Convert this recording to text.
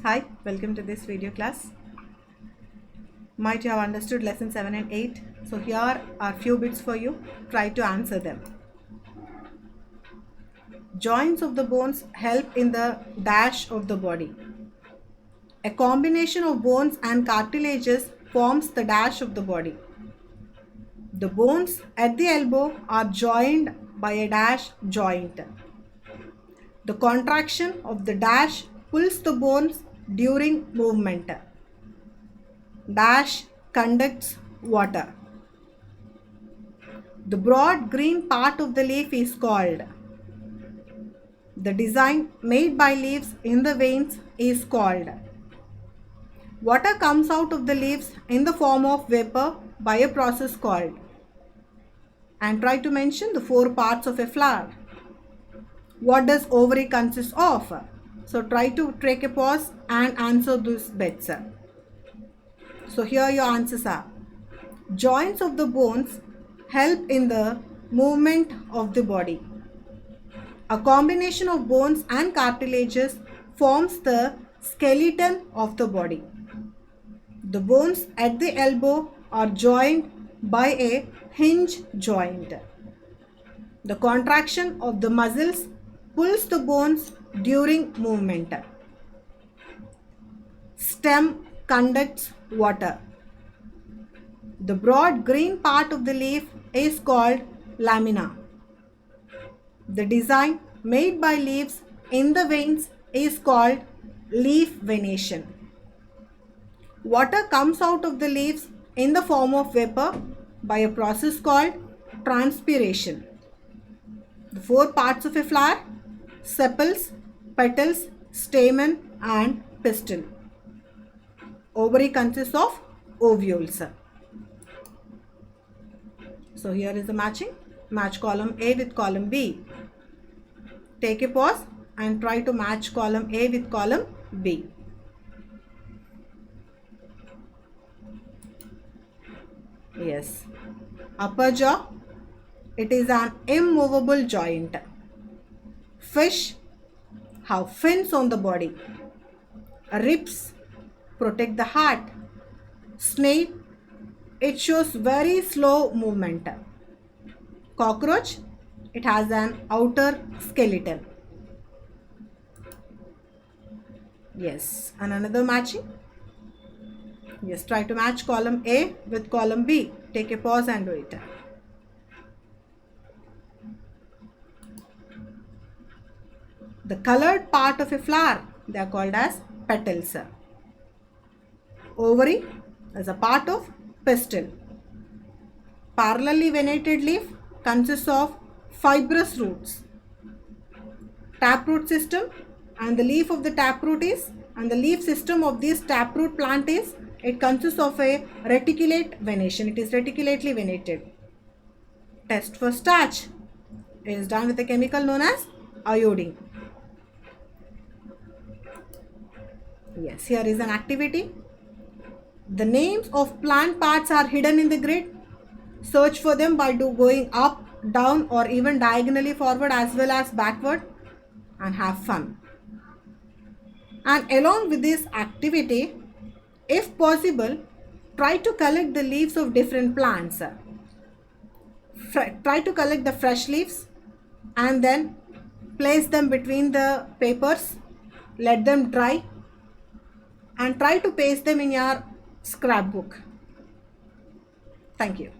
Hi, welcome to this video class. Might you have understood lesson 7 and 8? So here are few bits for you. Try to answer them. Joints of the bones help in the dash of the body. A combination of bones and cartilages forms the dash of the body. The bones at the elbow are joined by a dash joint. The contraction of the dash pulls the bones during movement. Dash conducts water. The broad green part of the leaf is called. The design made by leaves in the veins is called. Water comes out of the leaves in the form of vapor by a process called. And try to mention the 4 parts of a flower. What does ovary consist of? So try to take a pause and answer these bits. So here your answers are. Joints of the bones help in the movement of the body. A combination of bones and cartilages forms the skeleton of the body. The bones at the elbow are joined by a hinge joint. The contraction of the muscles pulls the bones during movement. Stem conducts water. The broad green part of the leaf is called lamina. The design made by leaves in the veins is called leaf venation. Water comes out of the leaves in the form of vapor by a process called transpiration. The 4 parts of a flower: sepals, petals, stamen and pistil. Ovary consists of ovules. So here is the matching. Match column A with column B. Take a pause and try to match column A with column B. Yes. Upper jaw. It is an immovable joint. Fish have fins on the body. Ribs protect the heart. Snail, it shows very slow movement. Cockroach, it has an outer skeleton. Yes, and another matching. Yes, try to match column A with column B. Take a pause and do it. The colored part of a flower, they are called as petals. Ovary is a part of pistil. Parallelly venated leaf consists of fibrous roots. Taproot system, and the leaf of the taproot is, and the leaf system of this taproot plant is, it consists of a reticulate venation. It is reticulately venated. Test for starch is done with a chemical known as iodine. Yes, here is an activity. The names of plant parts are hidden in the grid. Search for them by going up, down or even diagonally forward as well as backward and have fun. And along with this activity, if possible, try to collect the leaves of different plants. Try to collect the fresh leaves and then place them between the papers. Let them dry and try to paste them in your scrapbook. Thank you.